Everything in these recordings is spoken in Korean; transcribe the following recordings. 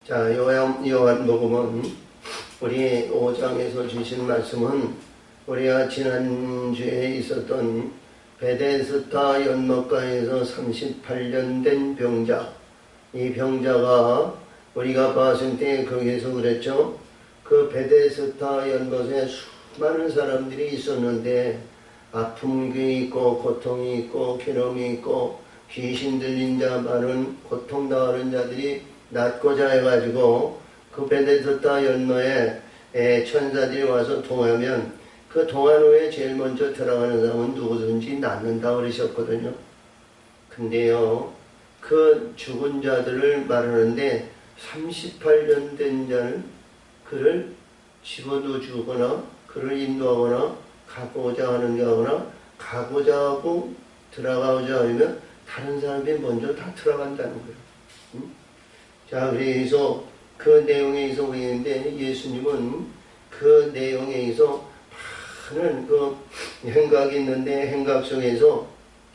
자, 요한복음은 우리 5장에서 주신 말씀은 우리가 지난주에 있었던 베데스다 연못가에서 38년 된 병자, 이 병자가 우리가 봤을 때 거기에서 그랬죠. 그 베데스다 연못에 수많은 사람들이 있었는데 아픔이 있고 고통이 있고 괴로움이 있고 귀신 들린 자 많은 고통당하는 자들이 낫고자 해가지고 그 베데스다 연못에 천사들이 와서 통하면 그 통한 후에 제일 먼저 들어가는 사람은 누구든지 낫는다 그러셨거든요. 근데요, 그 죽은 자들을 말하는데 38년 된 자는 그를 집어넣어 주거나 그를 인도하거나 가고자 하는 자거나 가고자 하고 들어가고자 하면 다른 사람이 먼저 다 들어간다는 거예요. 자, 그래서 그 내용에 있어 보이는데 예수님은 그 내용에 있어 많은 그 행각이 있는데 행각 속에서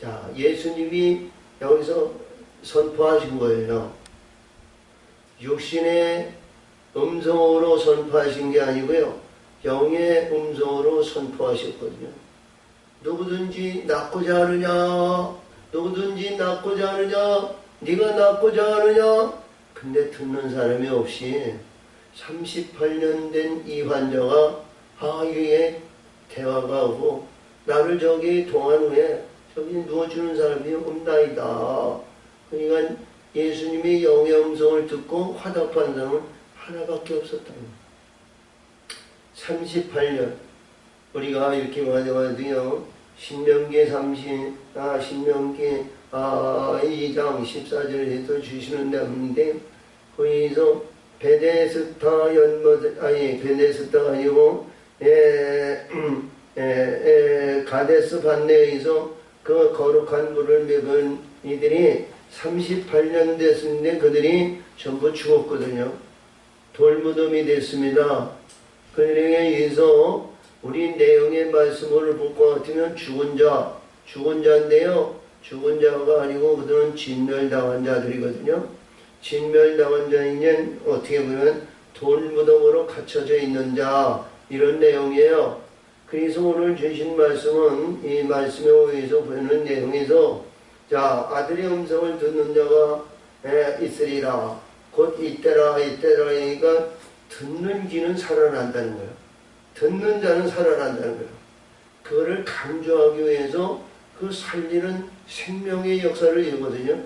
자, 예수님이 여기서 선포하신 거예요. 육신의 음성으로 선포하신 게 아니고요. 영의 음성으로 선포하셨거든요. 누구든지 낫고자 하느냐? 누구든지 낫고자 하느냐? 네가 낫고자 하느냐? 근데 듣는 사람이 없이 38년 된 이 환자가 이게 대화가 오고 나를 저기 동안 후에 저기 누워주는 사람이 없나이다. 그러니까 예수님이 영의 음성을 듣고 화답한 사람은 하나밖에 없었다. 38년 우리가 이렇게 말해가지고요. 신명기 2장 14절에서 주시는 데인데 거기서 베데스다 연못 베데스다가 아니고 가데스 반네에서 그 거룩한 물을 먹은 이들이 38년 됐는데 그들이 전부 죽었거든요. 돌무덤이 됐습니다. 그들에게 의해서 우리 내용의 말씀을 볼 것 같으면 죽은 자인데요. 죽은 자가 아니고 그들은 진멸당한 자들이거든요. 진멸당한 자이면 어떻게 보면 돌무덤으로 갇혀져 있는 자, 이런 내용이에요. 그래서 오늘 주신 말씀은 이 말씀에 의해서 보이는 내용에서 자, 아들의 음성을 듣는 자가 있으리라. 곧 이때라 그러니까 듣는 귀는 살아난다는 거예요. 듣는 자는 살아난다는 거예요. 그거를 강조하기 위해서 그 살리는 생명의 역사를 이루거든요.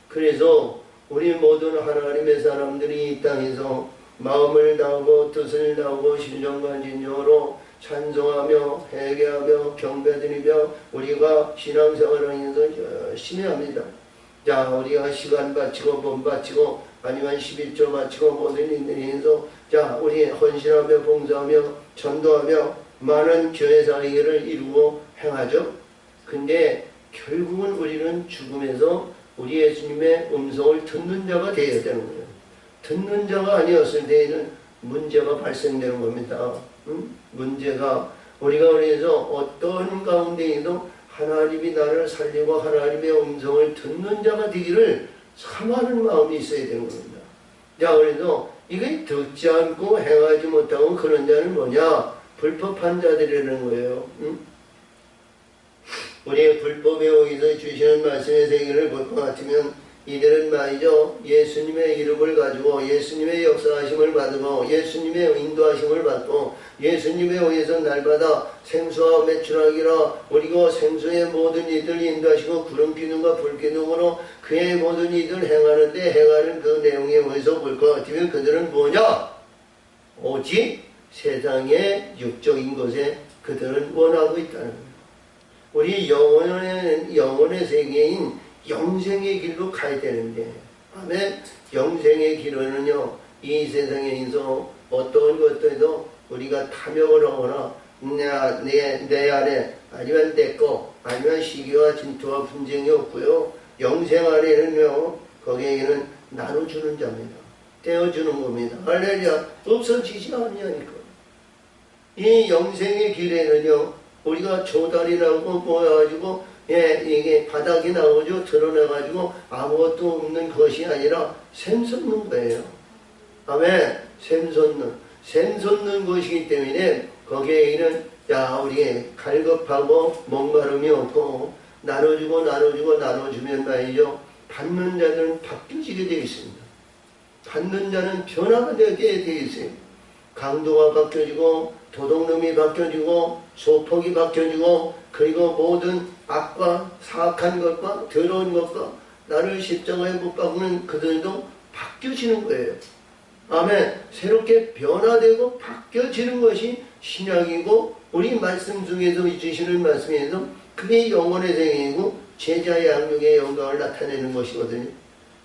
그래서 우리 모든 하나님의 사람들이 이 땅에서 마음을 다하고 뜻을 다하고 신령과 진정으로 찬송하며 회개하며 경배드리며 우리가 신앙생활을 하면서 열심히 합니다. 자, 우리가 시간 바치고 돈 바치고 아니면 11조 바치고 모든 일들이 해서 자, 우리 헌신하며 봉사하며 전도하며 많은 교회사의 일을 이루고 행하죠. 근데 결국은 우리는 죽음에서 우리 예수님의 음성을 듣는 자가 되어야 되는 거예요. 듣는 자가 아니었을 때에는 문제가 발생되는 겁니다. 문제가 우리가 그래서 어떤 가운데에도 하나님이 나를 살리고 하나님의 음성을 듣는 자가 되기를 사모하는 마음이 있어야 되는 겁니다. 자, 그래서 이게 듣지 않고 행하지 못하고 그런 자는 뭐냐? 불법한 자들이라는 거예요. 우리의 불법에 의해서 주시는 말씀의 세계를 볼 것 같으면 이들은 말이죠. 예수님의 이름을 가지고 예수님의 역사하심을 받고 예수님의 인도하심을 받고 예수님에 의해서 날마다 생수와 매출하기라 우리가 생수의 모든 이들 인도하시고 구름 기둥과 불 기둥으로 그의 모든 이들 행하는데 행하는 그 내용에 의해서 볼 것 같으면 그들은 뭐냐? 오직 세상의 육적인 것에 그들은 원하고 있다는 거예요. 우리 영혼의 세계인 영생의 길로 가야 되는데, 아멘. 영생의 길은요, 이 세상에서 어떤 것들도 우리가 탐욕을 하거나 내 안에 아니면 내 거 아니면 시기와 진토와 분쟁이 없고요. 영생 안에는요, 거기에는 나눠주는 자입니다. 떼어주는 겁니다. 할렐루야. 없어지지 않냐니까. 이 영생의 길에는요, 우리가 조달이 나오고 모여가지고 이게 바닥이 나오죠. 드러나가지고 아무것도 없는 것이 아니라 샘솟는 거예요. 아멘. 샘 솟는 곳이기 때문에 거기에는 야 우리 갈급하고 목마름이 없고 나눠주면 말이죠. 받는 자들은 바뀌어지게 되어 있습니다. 받는 자는 변화가 되게 되어 있어요. 강도가 바뀌어지고 도둑놈이 바뀌어지고 소폭이 바뀌어지고 그리고 모든 악과 사악한 것과 더러운 것과 나를 십자가에 못 박는 그들도 바뀌어지는 거예요. 아멘. 새롭게 변화되고 바뀌어지는 것이 신약이고 우리 말씀 중에서 주시는 말씀에서 그게 영혼의 생이고 제자의 양육의 영광을 나타내는 것이거든요.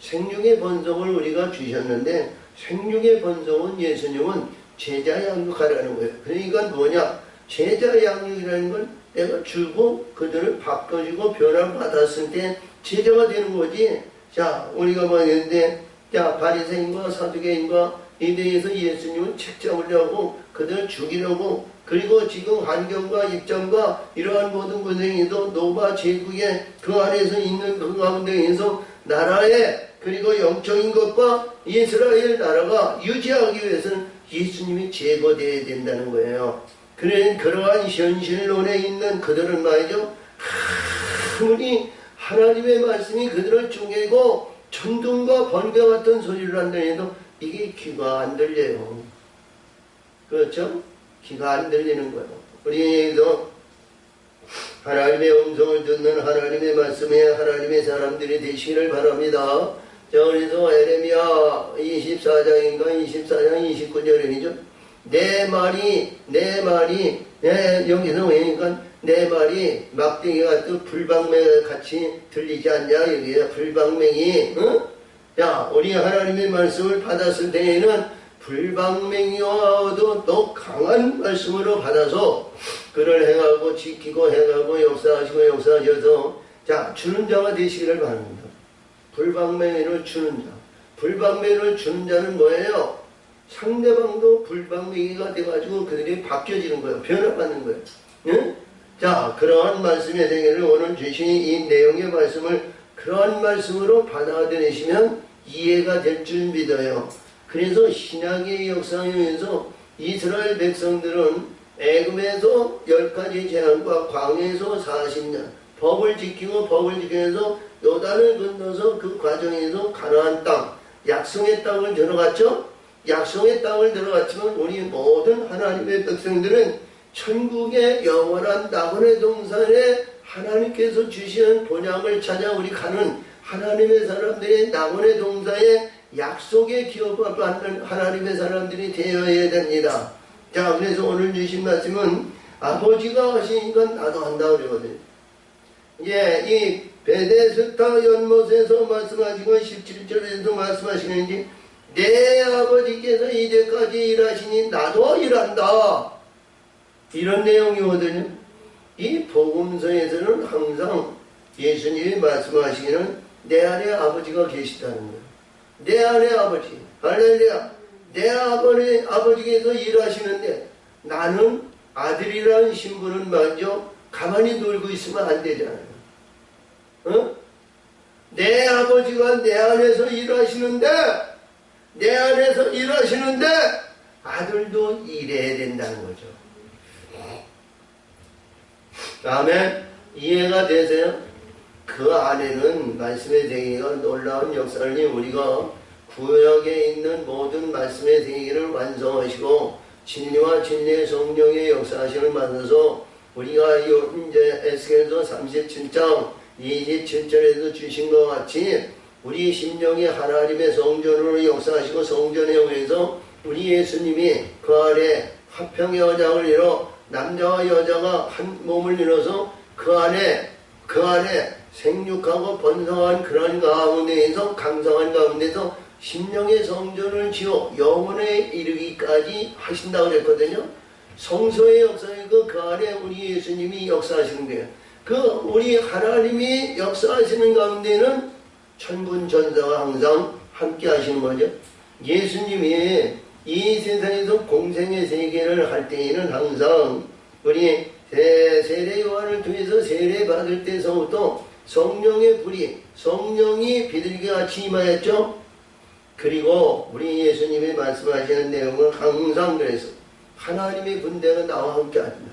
생육의 번성을 우리가 주셨는데 생육의 번성은 예수님은 제자 양육하라는 거예요. 그러니까 뭐냐? 제자 양육이라는 건 내가 주고 그들을 바꿔주고 변화를 받았을 때 제자가 되는 거지. 자, 우리가 봤는데 자, 바리새인과 사두개인과 이대에서 예수님은 책 잡으려고 그들을 죽이려고 그리고 지금 환경과 입장과 이러한 모든 고생에도 노바 제국의 그 안에서 있는 그 가운데에서 나라의 그리고 영적인 것과 이스라엘 나라가 유지하기 위해서는 예수님이 제거되어야 된다는 거예요. 그러한 현실론에 있는 그들은 말이죠. 아무리 하나님의 말씀이 그들을 쪼개고 천둥과 번개 같은 소리를 한다 해도 이게 귀가 안 들려요. 그렇죠? 귀가 안 들리는 거예요. 우리도 하나님의 음성을 듣는 하나님의 말씀에 하나님의 사람들이 되시기를 바랍니다. 자, 그래서 에레미야 24장인가 24장 29절이죠. 내 말이 여기서 보니까 내 말이 막대기 같은 불방맹 같이 들리지 않냐. 여기에 불방맹이 자, 우리 하나님의 말씀을 받았을 때에는 불방맹이와도 더 강한 말씀으로 받아서 그를 행하고 지키고 행하고 역사하시고 역사하셔서 자, 주는 자가 되시기를 바랍니다. 불방맹이를 주는 자. 불방맹이를 주는 자는 뭐예요? 상대방도 불방맹이가 돼가지고 그들이 바뀌어지는 거예요. 변화받는 거예요. 응? 자, 그러한 말씀의 생애를 오늘 주신 이 내용의 말씀을 그러한 말씀으로 받아들이시면 이해가 될 줄 믿어요. 그래서 신약의 역사에서 이스라엘 백성들은 애굽에서 10가지 재앙과 광야에서 40년 법을 지키면서 요단을 건너서 그 과정에서 가나안 땅, 약속의 땅을 들어갔죠. 약속의 땅을 들어갔지만 우리 모든 하나님의 백성들은 천국의 영원한 낙원의 동산에 하나님께서 주시는 본향을 찾아 우리 가는 하나님의 사람들의 낙원의 동산에 약속의 기업을 받는 하나님의 사람들이 되어야 됩니다. 자, 그래서 오늘 주신 말씀은 아버지가 하시니까 나도 한다 그러거든요. 이제 이 베데스다 연못에서 말씀하시고 17절에서 말씀하시는지 내 아버지께서 이제까지 일하시니 나도 일한다. 이런 내용이거든요. 이 복음서에서는 항상 예수님이 말씀하시기는 내 안에 아버지가 계시다는 거예요. 내 안에 아버지. 할렐루야. 내 아버지께서 일하시는데 나는 아들이라는 신분은 먼저 가만히 놀고 있으면 안 되잖아요. 내 아버지가 내 안에서 일하시는데 아들도 일해야 된다는 거죠. 아멘. 이해가 되세요? 그 안에는 말씀의 생애가 놀라운 역사를 우리가 구약에 있는 모든 말씀의 생애를 완성하시고 진리와 진리의 성령의 역사하시는 만나서 우리가 이제 에스겔서 37장 27절에서 주신 것 같이 우리 심령이 하나님의 성전으로 역사하시고 생전에 오면서 우리 예수님이 그 안에 화평의 언약을 이뤄 남자와 여자가 한 몸을 이뤄서 그 안에 생육하고 번성한 그런 가운데에서 강성한 가운데서 심령의 성전을 지어 영원에 이르기까지 하신다고 그랬거든요. 성소의 역사이고 그 안에 우리 예수님이 역사하시는 거예요. 그 우리 하나님이 역사하시는 가운데는 천군 천사가 항상 함께 하시는 거죠. 예수님이 이 세상에서 공생의 세계를 할 때에는 항상 우리 세례 요한을 통해서 세례 받을 때서부터 성령의 불이 성령이 비둘기같이 임하였죠. 그리고 우리 예수님이 말씀하시는 내용은 항상 그래서 하나님의 군대가 나와 함께 한다.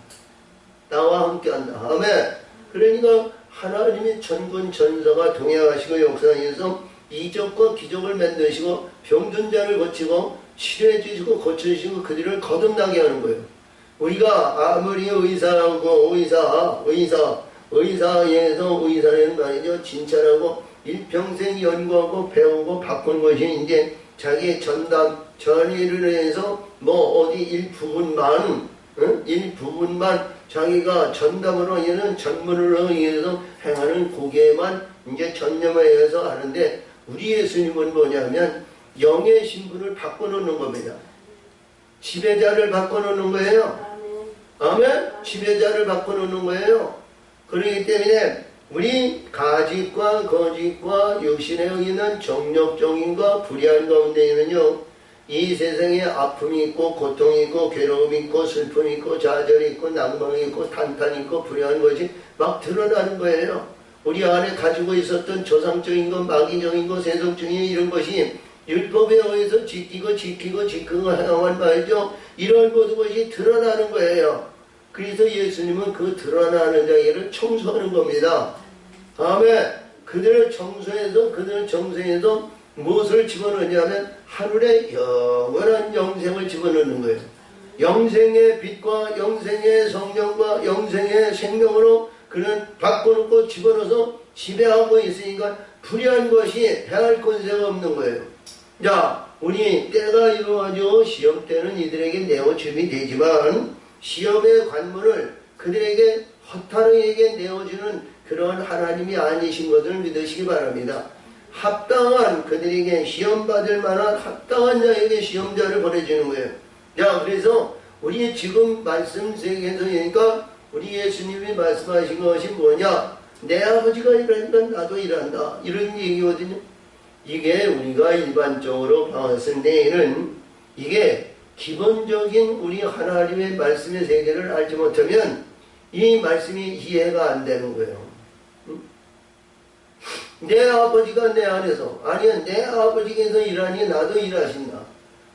나와 함께 한다. 아멘. 그러니까 하나님의 전군 전사가 동행하시고 역사에서 이적과 기적을 만드시고 병든 자를 고치고 치료해 주시고 고쳐주시고 그들을 거듭나게 하는 거예요. 우리가 아무리 의사라고 의사에서 의사라는 말이죠. 진찰하고 일평생 연구하고 배우고 바꾼 것이 이제 자기 전담 전의를 해서 뭐 어디 일부분만 자기가 전담으로 얘는 전문으로 인해서 행하는 고개에만 이제 전념하여서 하는데 우리 예수님은 뭐냐면 영의 신분을 바꿔놓는 겁니다. 지배자를 바꿔놓는 거예요. 아멘. 지배자를 바꿔놓는 거예요. 그렇기 때문에 우리 가짓과 거짓과 육신에 의한 정력정인과 불의한 가운데에는요 이 세상에 아픔이 있고 고통이 있고 괴로움이 있고 슬픔이 있고 좌절이 있고 낭망이 있고 탄탄이 있고 불의한 것이 막 드러나는 거예요. 우리 안에 가지고 있었던 조상적인 것, 마귀적인 것, 세속적인 이런 것이 율법에 의해서 지키고 행한 말이죠. 이런 모든 것이 드러나는 거예요. 그래서 예수님은 그 드러나는 자기를 청소하는 겁니다. 다음에 그들을 정서에서 무엇을 집어넣냐면 하늘의 영원한 영생을 집어넣는 거예요. 영생의 빛과 영생의 성령과 영생의 생명으로 그는 바꿔놓고 집어넣어서 지배하고 있으니까 불의한 것이 행할 권세가 없는 거예요. 자, 우리 때가 이루어져 시험 때는 이들에게 내어줌이 되지만 시험의 관문을 그들에게 허탄에게 내어주는 그런 하나님이 아니신 것을 믿으시기 바랍니다. 합당한 그들에게 시험받을 만한 합당한 자에게 시험자를 보내주는 거예요. 자, 그래서 우리 지금 말씀 세계에서니까 우리 예수님이 말씀하신 것이 뭐냐? 내 아버지가 일하니까 나도 일한다. 이런 얘기거든요. 이게 우리가 일반적으로 봤을 때에는 이게 기본적인 우리 하나님의 말씀의 세계를 알지 못하면 이 말씀이 이해가 안 되는 거예요. 내 아버지가 내 안에서 아니야 내 아버지께서 일하니 나도 일하신다.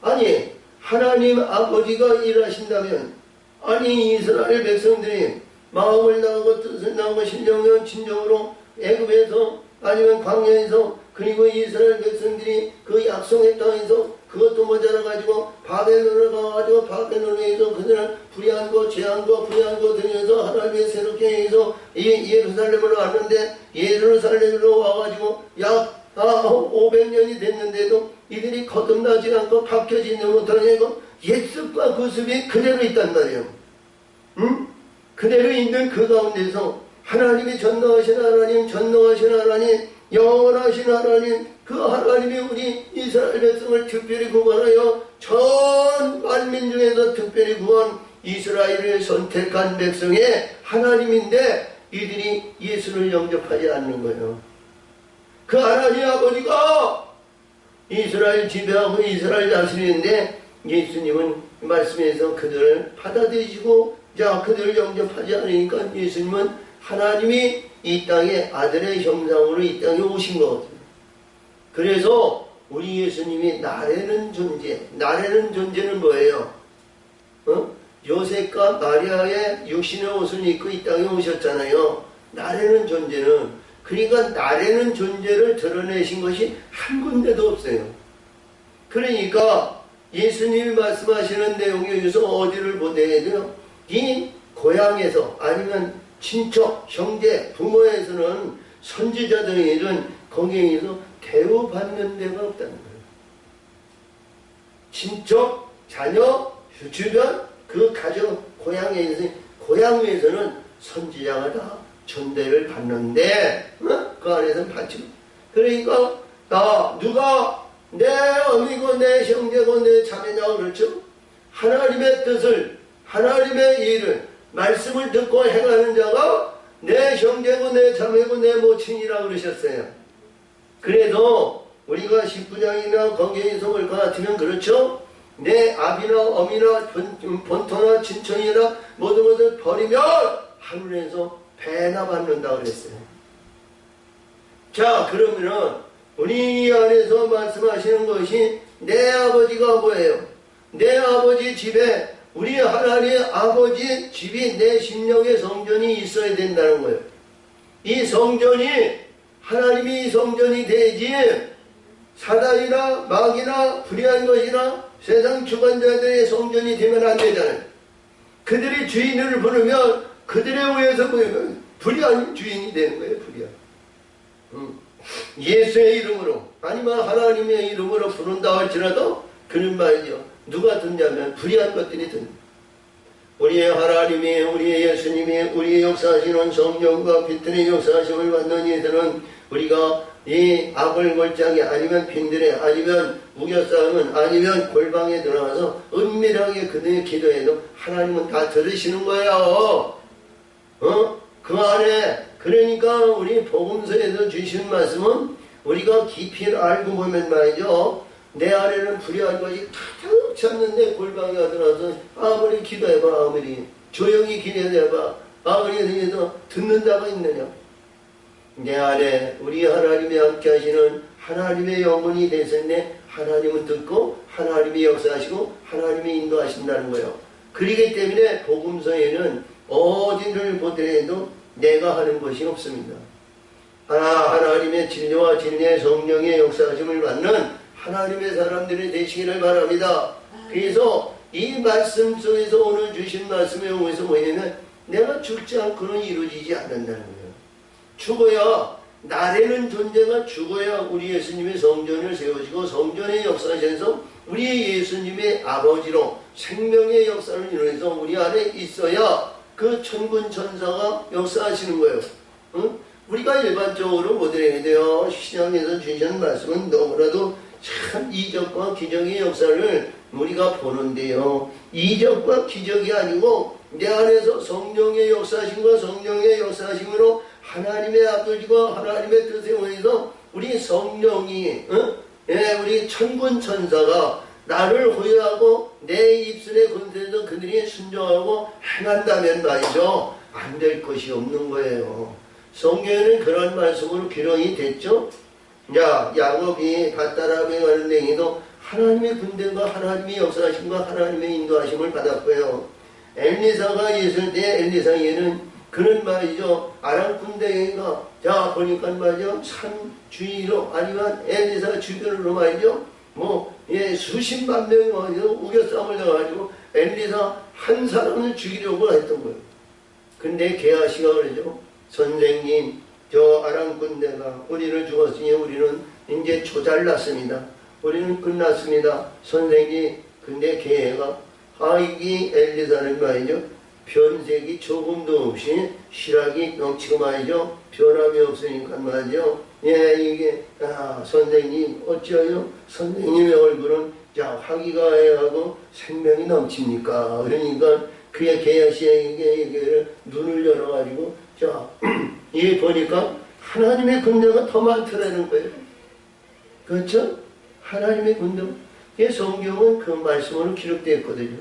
아니 하나님 아버지가 일하신다면 아니 이스라엘 백성들이 마음을 나가고 뜻을 나가고 신령한 진정으로 애굽에서 아니면 광야에서 그리고 이스라엘 백성들이 그 약속의 땅에서 그것도 모자라가지고 바벨론을 가가지고 바벨론에서 그들은 불의한 거 죄한 거 불의한 거 등에서 하나님의 새롭게 해서 예루살렘으로 왔는데 예루살렘으로 와가지고 약 500년이 됐는데도 이들이 거듭나지 않고 바뀌어지지 못하고 옛습과 그 습이 그대로 있단 말이에요. 응? 그대로 있는 그 가운데서 하나님이 전능하신 하나님 영원하신 하나님 그 하나님이 우리 이스라엘 백성을 특별히 구원하여 전 만민 중에서 특별히 구원 이스라엘을 선택한 백성의 하나님인데 이들이 예수를 영접하지 않는 거예요. 그 하나님 아버지가 이스라엘 지배하고 이스라엘 다스리는데 예수님은 말씀에서 그들을 받아들이시고 자 그들을 영접하지 않으니까 예수님은 하나님이 이 땅에 아들의 형상으로 이 땅에 오신 거거든요. 그래서 우리 예수님이 나라는 존재는 뭐예요? 요셉과 마리아의 육신의 옷을 입고 이 땅에 오셨잖아요. 나라는 존재는 그러니까 나라는 존재를 드러내신 것이 한 군데도 없어요. 그러니까 예수님이 말씀하시는 내용에 의해서 어디를 보내야 돼요? 이 고향에서 아니면 친척, 형제, 부모에서는 선지자들은 거기에서 대우받는 데가 없다는 거예요. 친척, 자녀, 주변, 그 가정, 고향에서는 선지자가 다 전대를 받는데 그 안에서는 받지. 그러니까 누가 내 어미고 내 형제고 내 자매냐고 그렇죠? 하나님의 뜻을 하나님의 일을 말씀을 듣고 행하는 자가 내 형제고 내 자매고 내 모친이라고 그러셨어요. 그래도 우리가 19장이나 거기에서 볼 것 같으면 그렇죠? 내 아비나 어미나 본토나 친척이나 모든 것을 버리면 하늘에서 배나 받는다 그랬어요. 자 그러면은 우리 안에서 말씀하시는 것이 내 아버지가 뭐예요? 내 아버지 집에 우리 하나님의 아버지 집이 내 심령의 성전이 있어야 된다는 거예요. 이 성전이 하나님이 이 성전이 되지 사단이나 마귀나 불의한 것이나 세상 주관자들의 성전이 되면 안 되잖아요. 그들이 주인을 부르면 그들에 의해서 불의한 주인이 되는 거예요. 불의한. 예수의 이름으로 아니면 하나님의 이름으로 부른다 할지라도 그는 말이죠. 누가 듣냐면 불의한 것들이 듣는. 우리의 하나님이 우리의 예수님이 우리의 역사하시는 성령과 빛들의 역사하심을 받는 이들은 우리가 이 아벌골짜기 아니면 빈들에 아니면 우겨싸움은 아니면 골방에 들어가서 은밀하게 그들의 기도해도 하나님은 다 들으시는 거예요. 그 안에 그러니까 우리 복음서에서 주신 말씀은 우리가 깊이 알고 보면 말이죠. 내 안에는 불의한 것이 가득 찼는데 골방에 들어가서 아무리 기도해봐 아무리 조용히 기도해봐 아무리 해서 듣는 자가 있느냐. 내 안에 우리 하나님이 함께 하시는 하나님의 영혼이 되셨네. 하나님은 듣고 하나님이 역사하시고 하나님이 인도하신다는 거예요. 그렇기 때문에 복음서에는 어디를 보더라도 내가 하는 것이 없습니다. 하나님의 진리와 진리의 성령의 역사하심을 받는 하나님의 사람들이 되시기를 바랍니다. 그래서 이 말씀 속에서 오늘 주신 말씀에 의해서 뭐냐면 내가 죽지 않고는 이루어지지 않는다는 거예요. 죽어야 나라는 존재가 죽어야 우리 예수님의 성전을 세우시고 성전의 역사에서 우리 예수님의 아버지로 생명의 역사를 이루어서 우리 안에 있어야 그 천군 천사가 역사하시는 거예요. 응? 우리가 일반적으로 뭐들어야 돼요? 신앙에서 주시는 말씀은 너무나도 참 이적과 기적의 역사를 우리가 보는데요. 이적과 기적이 아니고 내 안에서 성령의 역사심과 성령의 역사심으로 하나님의 아버지와 하나님의 뜻에 의해서 우리 성령이 우리 천군 천사가 나를 호위하고 내 입술의 권세에서 그들이 순종하고 행한다면 말이죠. 안 될 것이 없는 거예요. 성경에는 그런 말씀으로 기록이 됐죠. 야, 야곱이 밧다람에 가는 데에도 하나님의 군대가 하나님의 역사하심과 하나님의 인도하심을 받았고요. 엘리사가 있을 때 엘리사에는 그는 말이죠. 아람 군대가 자 보니까 말이죠. 산 주위로 아니면 엘리사 주변으로 말이죠. 수십만 명이 말이죠. 우겨싸움을 해가지고 엘리사 한 사람을 죽이려고 했던 거예요. 근데 게하시가 그러죠. 선생님, 저 아람 군대가 우리를 죽었으니 우리는 이제 조잘났습니다. 우리는 끝났습니다. 선생님, 근데 게하가 이 엘리사는 말이죠. 변색이 조금도 없이 실학이 넘치고 말이죠. 변함이 없으니까 말이죠. 이게 선생님 어찌하여 선생님의 얼굴은 화기가해하고 생명이 넘칩니까? 그러니까 그의 게하시에게 눈을 열어가지고 이게 보니까 하나님의 군대가 더 많더라는 거예요. 그렇죠? 하나님의 군대. 이 성경은 그 말씀으로 기록되어 있거든요.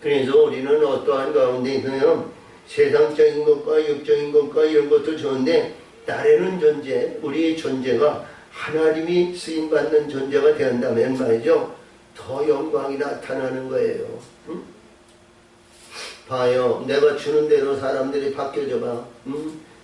그래서 우리는 어떠한 가운데서요 세상적인 것과 육적인 것과 이런 것도 좋은데 나라는 존재, 우리의 존재가 하나님이 쓰임받는 존재가 되었다면 말이죠. 더 영광이 나타나는 거예요. 응? 봐요. 내가 주는 대로 사람들이 바뀌어져 봐.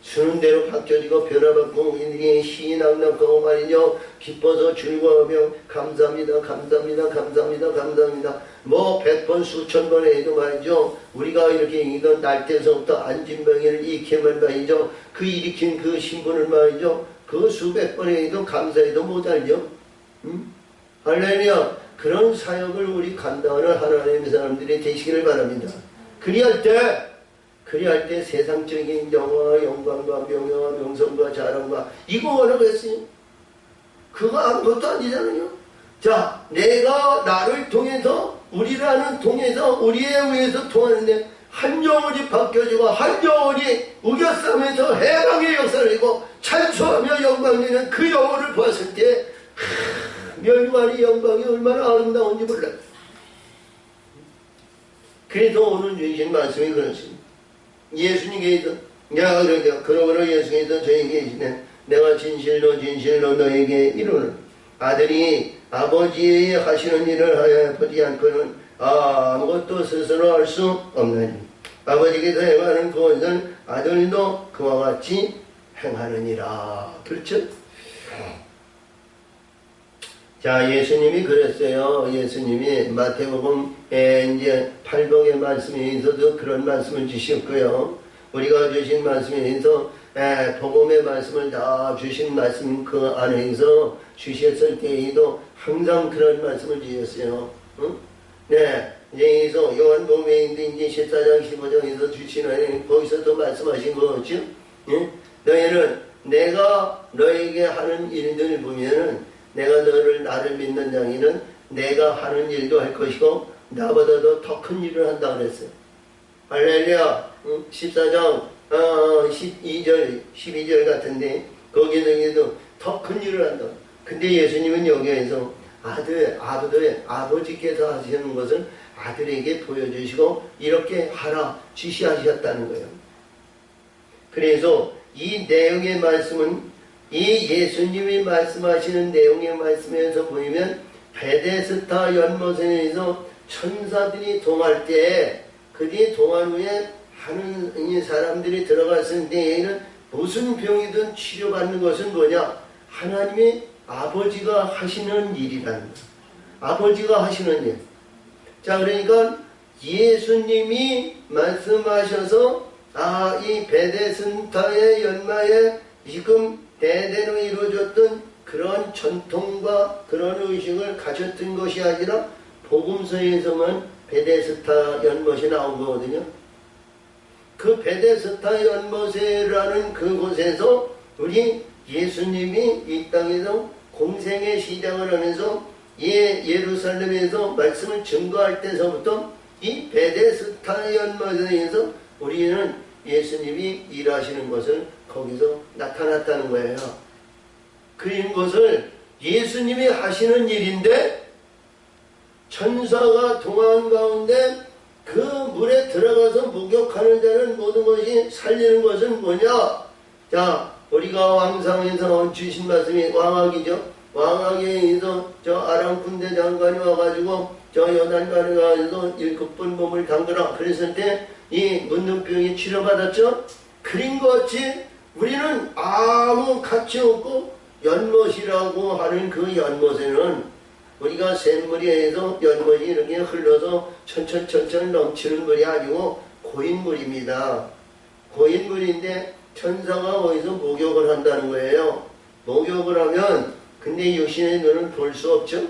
주는 대로 바뀌어지고 변화받고 우리들이 희낙낙하고 말이죠. 기뻐서 즐거워하며 감사합니다. 감사합니다. 감사합니다. 감사합니다. 100번 수천 번 해도 말이죠. 우리가 이렇게 이던 날때서부터 안진병이를 일으키면 말이죠. 그 일으킨 그 신분을 말이죠. 그 수백 번 해도 감사해도 못알죠. 할렐루야. 그런 사역을 우리 감당하는 하나님의 사람들이 되시기를 바랍니다. 그리할 때 세상적인 영화, 영광과 명예와 명성과 자랑과 이거 뭐라고 했어요? 그거 아무것도 아니잖아요. 자, 내가 나를 통해서 우리라는 통해서 우리에 의해서 통하는데 한 영혼이 바뀌어지고 한 영혼이 우겨싸면서 해방의 역사를 이고 찬송하며 영광되는 그 영혼을 보았을 때 멸관의 영광이 얼마나 아름다운지 몰라요. 그래서 오늘 주신 말씀이 그렇습니다. 예수님께서 그러므로 예수님께서 저희 계시네 내가 진실로 진실로 너에게 이루는 아들이 아버지의 하시는 일을 하여 보지 않고는 아무것도 스스로 할 수 없나니 아버지께서 행하는 그것을 아들도 그와 같이 행하느니라. 그렇죠? 자, 예수님이 그랬어요. 예수님이 마태복음 이제 8복의 말씀에서도 그런 말씀을 주셨고요. 우리가 주신 말씀에서 복음의 말씀을 다 주신 말씀 그 안에서 주셨을 때에도 항상 그런 말씀을 주셨어요. 응? 네, 이제 요한복음에 이제 14장 15장에서 주시는 거기서도 말씀하신 거죠. 예? 너희는 내가 너에게 하는 일들을 보면은 내가 나를 믿는 자에는 내가 하는 일도 할 것이고 나보다도 더 큰 일을 한다 그랬어요. 할렐루야. 14장 12절 12절 같은데 거기에도 더 큰 일을 한다. 근데 예수님은 여기에서 아버지께서 하시는 것을 아들에게 보여주시고 이렇게 하라 지시하셨다는 거예요. 그래서 이 내용의 말씀은 이 예수님이 말씀하시는 내용의 말씀에서 보이면 베데스다 연못에서 천사들이 동할 때 그들이 동한 후에 하는 사람들이 들어갔을 때에는 무슨 병이든 치료받는 것은 뭐냐? 하나님의 아버지가 하시는 일이라는 거예요. 아버지가 하시는 일. 자, 그러니까 예수님이 말씀하셔서 이 베데스다의 연마에 지금 대대로 이루어졌던 그런 전통과 그런 의식을 가졌던 것이 아니라 복음서에서만 베데스다 연못이 나온 거거든요. 그 베데스다 연못이라는 그곳에서 우리 예수님이 이 땅에서 공생의 시작을 하면서 예루살렘에서 말씀을 증거할 때서부터 이 베데스다 연못에서 우리는 예수님이 일하시는 것을 거기서 나타났다는 거예요. 그런 것을 예수님이 하시는 일인데 천사가 동안 가운데 그 물에 들어가서 목욕하는 자는 모든 것이 살리는 것은 뭐냐? 자, 우리가 왕상에서 주신 말씀이 왕학이죠. 왕학에서 저 아람 군대 장관이 와가지고 저 요단강에 가서 7번 몸을 담그라 그랬을 때 이 문둥병이 치료받았죠. 그린 것 같이 우리는 아무 가치 없고 연못이라고 하는 그 연못에는 우리가 샘물에서 연못이 이렇게 흘러서 천천히 넘치는 물이 아니고 고인물입니다. 고인물인데 천사가 거기서 목욕을 한다는 거예요. 목욕을 하면 근데 육신의 눈은 볼 수 없죠.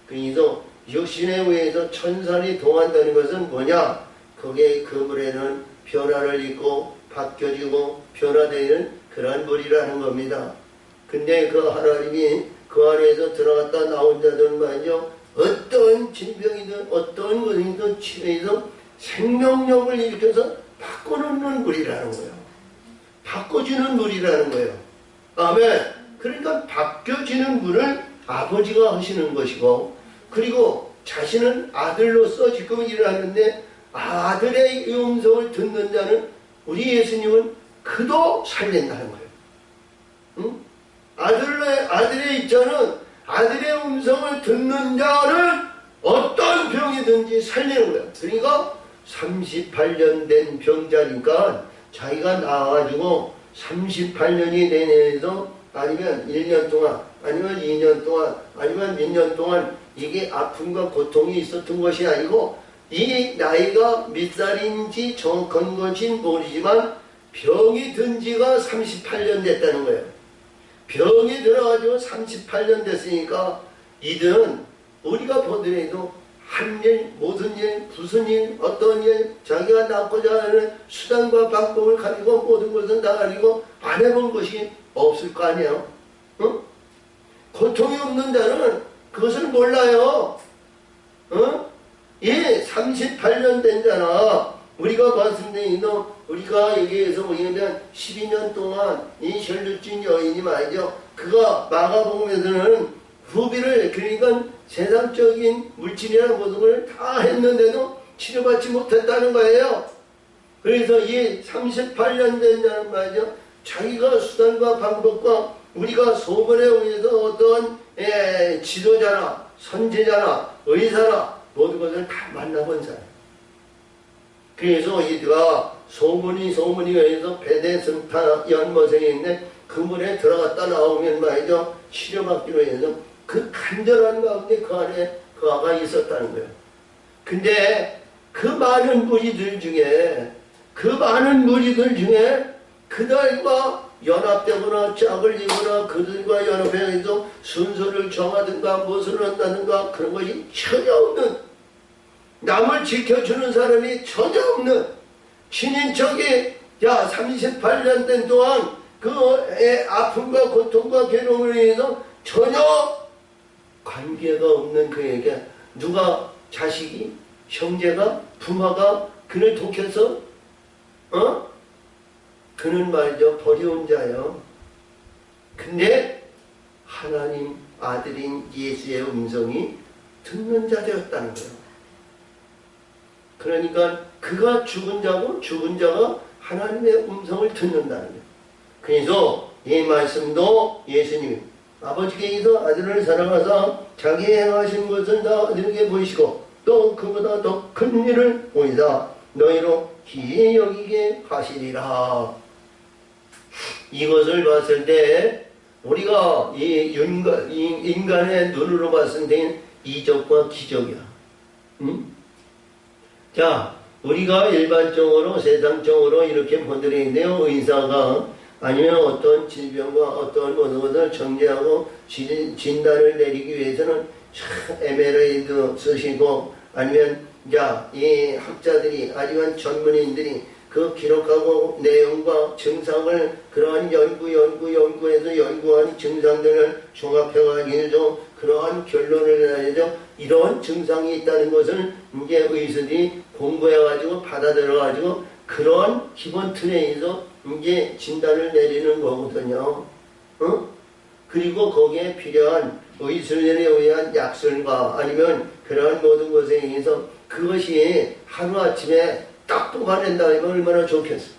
그래서 육신에 의해서 천사를 동한다는 것은 뭐냐? 거기에 그 물에는 변화를 입고 바뀌어지고 변화되는 그런 물이라는 겁니다. 근데 그 하나님이 그 안에서 들어갔다 나온 자들은 말이죠. 어떤 질병이든 어떤 것이든 치료해서 생명력을 일으켜서 바꿔놓는 물이라는 거예요. 바꿔주는 물이라는 거예요. 아멘. 그러니까 바뀌어지는 물을 아버지가 하시는 것이고 그리고 자신은 아들로서 지금 일하는데 아들의 음성을 듣는 자는 우리 예수님은 그도 살린다는 거예요. 응? 아들의 입자는 아들의 음성을 듣는 자는 어떤 병이든지 살리는 거예요. 그러니까 38년 된 병자니까 자기가 나와가지고 38년이 되면서 아니면 1년 동안 아니면 2년 동안 아니면 몇 년 동안 이게 아픔과 고통이 있었던 것이 아니고 이 나이가 몇 살인지 정확한 것은 모르지만 병이 든 지가 38년 됐다는 거예요. 병이 들어가지고 38년 됐으니까 이들은 우리가 보더라도 한 일, 모든 일, 무슨 일, 어떤 일, 자기가 낳고자 하는 수단과 방법을 가지고 모든 것은 다 가지고 안 해본 것이 없을 거 아니에요. 어? 고통이 없는 자는 그것을 몰라요. 어? 예, 38년 된 자나 우리가 봤을 때 우리가 여기에서 보면 12년 동안 이 혈루증 여인이 말이죠. 그가 마가복음에서는 후비를 그러니까 세상적인 물질이나 모든 걸 다 했는데도 치료받지 못했다는 거예요. 그래서 이 38년 된 자는 말이죠. 자기가 수단과 방법과 우리가 소문에 의해서 어떤 지도자나 선지자나 의사나 모든 것을 다 만나본 사람. 그래서 이가 소문이 의해서 배대승타 연못에 있는 그 물에 들어갔다 나오면 말이죠. 치료받기로 해서 그 간절한 가운데 그 안에 그 아가 있었다는 거예요. 근데 그 많은 무리들 중에 그들과 연합되거나 짝을 이거나 그들과 연합해서 순서를 정하든가 무엇을 한다든가 그런 것이 전혀 없는, 남을 지켜주는 사람이 전혀 없는 친인척이 38년 된 동안 그 아픔과 고통과 괴로움을 위해서 전혀 관계가 없는 그에게 누가 자식이 형제가 부모가 그를 독해서 그는 말이죠 버려온 자요. 근데 하나님 아들인 예수의 음성이 듣는 자 되었다는 거예요. 그러니까 그가 죽은 자고 죽은 자가 하나님의 음성을 듣는다는 거예요. 그래서 이 말씀도 예수님이 아버지께서 아들을 사랑하사 자기 행하신 것을 다 아들에게 보이시고 또 그보다 더 큰 일을 보이사 너희로 기이 여기게 하시리라. 이것을 봤을 때 우리가 이 인간의 눈으로 봤을 때는 이적과 기적이야. 자, 우리가 일반적으로 세상적으로 이렇게 보드리는데요. 의사가 아니면 어떤 질병과 어떤 모든 것을 정리하고 진단을 내리기 위해서는 MRI도 쓰시고 아니면 이 학자들이 아니면 전문인들이 그 기록하고 내용과 증상을 그러한 연구해서 연구한 증상들을 종합해가지고 그러한 결론을 내야죠. 이런 증상이 있다는 것을 이제 의사들이 공부해가지고 받아들여가지고 그런 기본 틀에 의해서 이제 진단을 내리는 거거든요. 그리고 거기에 필요한 의술에 의한 약술과 아니면 그러한 모든 것에 의해서 그것이 하루아침에 딱 뽑아낸다 하면 얼마나 좋겠어.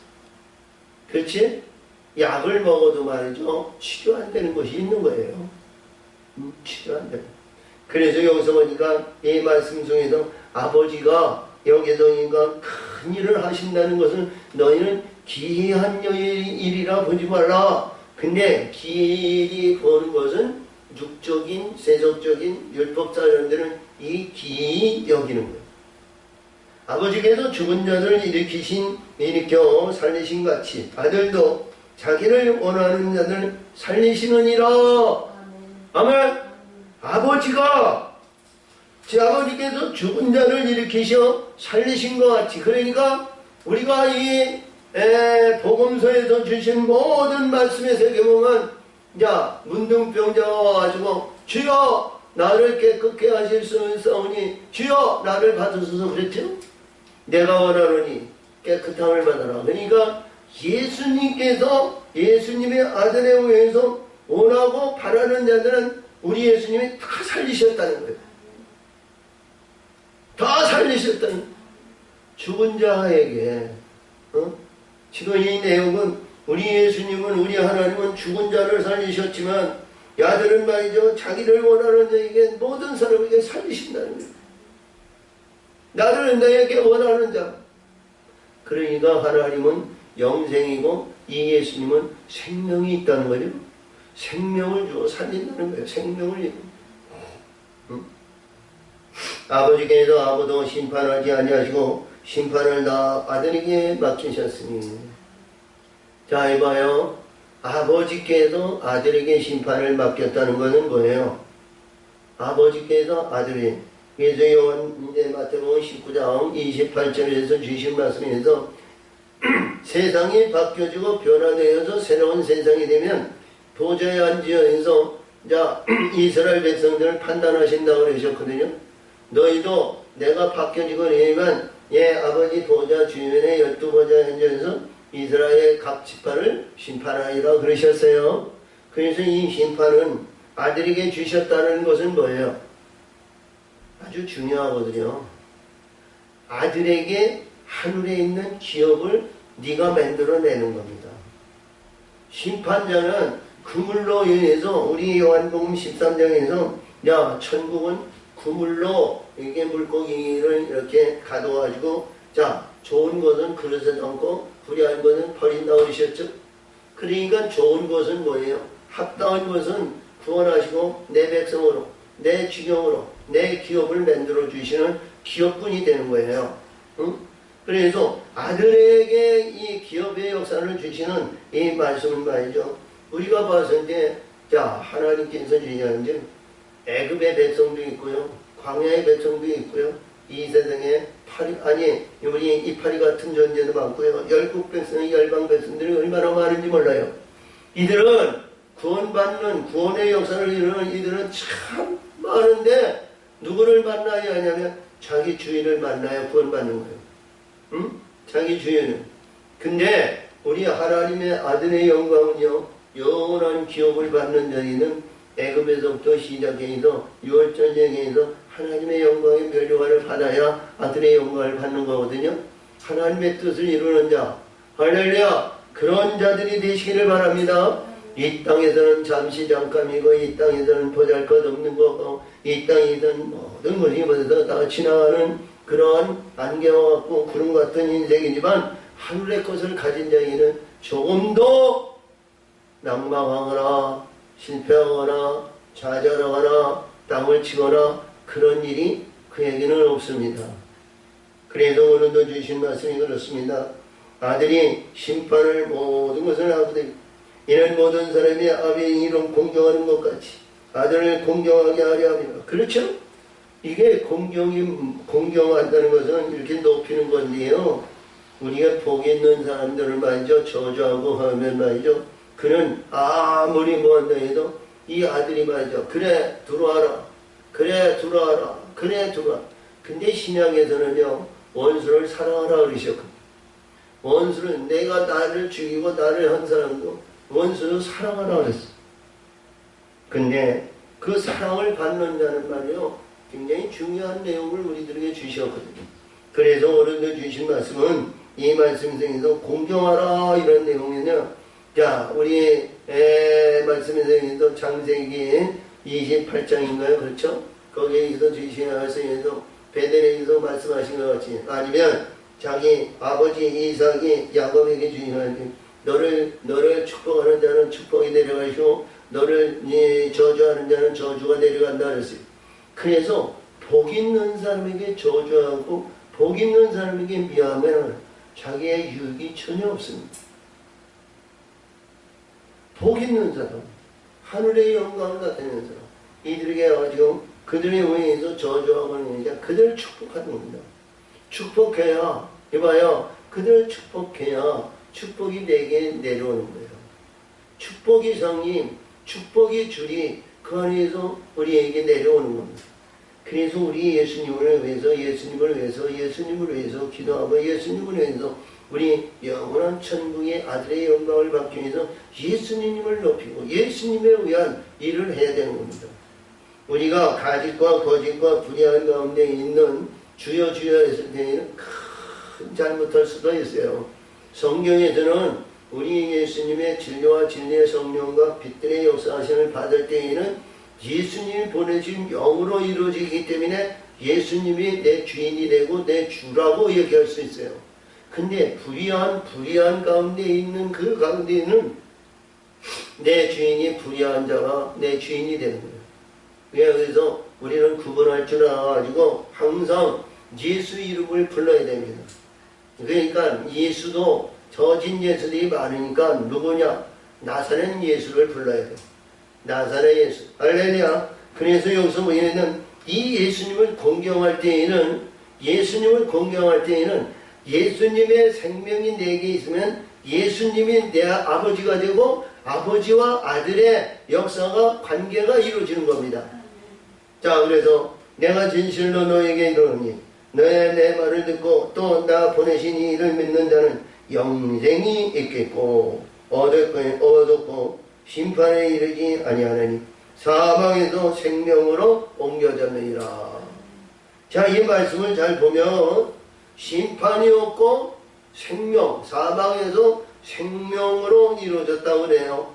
그렇지? 약을 먹어도 말이죠. 치료 안 되는 것이 있는 거예요. 치료 안 되는. 그래서 여기서 보니까 이 말씀 중에서 아버지가 여기서 인간 큰 일을 하신다는 것을 너희는 기이한 일이라 보지 말라. 근데 기이 보는 것은 육적인, 세속적인 율법자들은 이 기이 여기는 거예요. 아버지께서 죽은 자들을 일으켜 살리신 같이 아들도 자기를 원하는 자들 살리시느니라. 아멘. 아버지께서 죽은 자를 일으키셔 살리신 것 같이. 그러니까 우리가 이 복음서에서 주신 모든 말씀의 세계보면 문둥병자가 와가지고 주여 나를 깨끗게 하실 수 있사오니 주여 나를 받으소서 그랬죠. 내가 원하노니 깨끗함을 받아라. 그러니까 예수님의 아들에 의해서 원하고 바라는 자들은 우리 예수님이 다 살리셨다는 거예요. 다 살리셨다는 거예요. 죽은 자에게 지금 이 내용은 우리 예수님은 우리 하나님은 죽은 자를 살리셨지만 야들은 말이죠. 자기를 원하는 자에게 모든 사람에게 살리신다는 거예요. 나를 내게 원하는 자. 그러니까 하나님은 영생이고 이 예수님은 생명이 있다는 거죠. 생명을 주어 살린다는 거예요. 생명을 주어. 아버지께서 아무도 심판하지 아니하시고 심판을 다 아들에게 맡기셨으니. 자, 이봐요. 아버지께서 아들에게 심판을 맡겼다는 것은 뭐예요? 아버지께서 아들이. 그래서 마태복음 19장 28절에서 주신 말씀에서 세상이 바뀌어지고 변화되어서 새로운 세상이 되면 보좌에 앉으셔서 이스라엘 백성들을 판단하신다고 그러셨거든요. 너희도 내가 바뀌어지고 이러면 아버지 보좌 주변에 12보좌에 앉아서 이스라엘 각 지파를 심판하리라 그러셨어요. 그래서 이 심판은 아들에게 주셨다는 것은 뭐예요? 아주 중요하거든요. 아들에게 하늘에 있는 기업을 네가 만들어내는 겁니다. 심판자는 그물로 인해서 우리 요한복음 13장에서 야 천국은 그물로 이게 물고기를 이렇게 가둬가지고 자 좋은 것은 그릇에 담고 불의한 것은 버린다 그러셨죠. 그러니까 좋은 것은 뭐예요? 합당한 것은 구원하시고 내 백성으로 내 주경으로 내 기업을 만들어 주시는 기업군이 되는 거예요. 응? 그래서 아들에게 이 기업의 역사를 주시는 이 말씀은 말이죠. 우리가 봤을 때, 자, 하나님께서 주시는 게 애굽의 백성도 있고요, 광야의 백성도 있고요, 이 세상에 우리 이파리 같은 존재도 많고요, 열국 백성의 열방 백성들이 얼마나 많은지 몰라요. 이들은 구원받는, 구원의 역사를 이루는 이들은 참 많은데, 누구를 만나야 하냐면, 자기 주인을 만나야 구원받는 거예요. 응? 자기 주인은. 근데, 우리 하나님의 아들의 영광은요, 영원한 기업을 받는 자에는 애굽에서부터 시작해서 유월전쟁에서 하나님의 영광의 멸류관을 받아야 아들의 영광을 받는 거거든요. 하나님의 뜻을 이루는 자, 할렐루야, 그런 자들이 되시기를 바랍니다. 이 땅에서는 잠시 잠깐이고 이 땅에서는 보잘것없는 거고 이 땅에서는 모든 것이 모두 다 지나가는 그러한 안개와 같고 구름 같은 인생이지만 하늘의 것을 가진 자에게는 조금도 낭망하거나 실패하거나 좌절하거나 땅을 치거나 그런 일이 그에게는 없습니다. 그래서 오늘도 주신 말씀이 그렇습니다. 아들이 심판을 모든 것을 하거든 이는 모든 사람이 아비의 이름 공경하는 것 같이 아들을 공경하게 하려 합니다. 그렇죠? 이게 공경한다는 것은 이렇게 높이는 건데요. 우리가 복 있는 사람들을 말이죠. 저주하고 하면 말이죠. 그는 아무리 뭐한다 해도 이 아들이 말이죠. 그래 들어와라. 그래 들어와라. 그래 들어와. 근데 신약에서는요. 원수를 사랑하라 그러셨거든요. 원수는 내가 나를 죽이고 나를 한 사람도 원수를 사랑하라 그랬어. 근데 그 사랑을 받는 자는 말이요. 굉장히 중요한 내용을 우리들에게 주셨거든요. 그래서 오늘도 주신 말씀은 이 말씀 중에서 공경하라 이런 내용이냐. 자, 우리 말씀에서 창세기 28장인가요? 그렇죠? 거기에서 주신 말씀에서 베들레헴에서 말씀하신 것 같이 아니면 자기 아버지 이삭이 야곱에게 주신 말씀 너를 축복하는 자는 축복이 내려가시고 너를 저주하는 자는 저주가 내려간다 그랬어요. 그래서 복 있는 사람에게 저주하고 복 있는 사람에게 미워하면 자기의 유익이 전혀 없습니다. 복 있는 사람, 하늘의 영광을 나타내는 사람, 이들에게 가지고 그들의 의해서 저주하고는 그들을 축복하는 겁니다. 축복해야, 이봐요, 그들을 축복해야 축복이 내게 내려오는 거예요. 축복이 성님, 축복이 줄이 그 안에서 우리에게 내려오는 겁니다. 그래서 우리 예수님을 위해서 기도하고 예수님을 위해서 우리 영원한 천국의 아들의 영광을 받기 위해서 예수님을 높이고 예수님에 의한 일을 해야 되는 겁니다. 우리가 가짓과 거짓과 불의한 가운데 있는 주여 했을 때에는 큰 잘못할 수도 있어요. 성경에서는 우리 예수님의 진리와 진리의 성령과 빛들의 역사하심을 받을 때에는 예수님이 보내신 영으로 이루어지기 때문에 예수님이 내 주인이 되고 내 주라고 얘기할 수 있어요. 근데 불의한 가운데 있는 그 가운데는 내 주인이 불의한 자가 내 주인이 되는 거예요. 그래서 우리는 구분할 줄 알아가지고 항상 예수 이름을 불러야 됩니다. 그러니까 예수도 저진 예수들이 많으니까 누구냐? 나사렛 예수를 불러야 돼요. 나사렛 예수. 할렐루야. 그래서 여기서 보이는 이 예수님을 공경할 때에는 예수님의 생명이 내게 있으면 예수님이 내 아버지가 되고 아버지와 아들의 역사가 관계가 이루어지는 겁니다. 자, 그래서 내가 진실로 너에게 이르노니 너의 내 말을 듣고 또 나 보내신 이를 믿는 자는 영생이 있겠고 얻었고 심판에 이르지 아니하나니 사망에서 생명으로 옮겨졌느니라. 자, 이 말씀을 잘 보면 심판이 없고 사망에서 생명으로 이루어졌다고 그래요.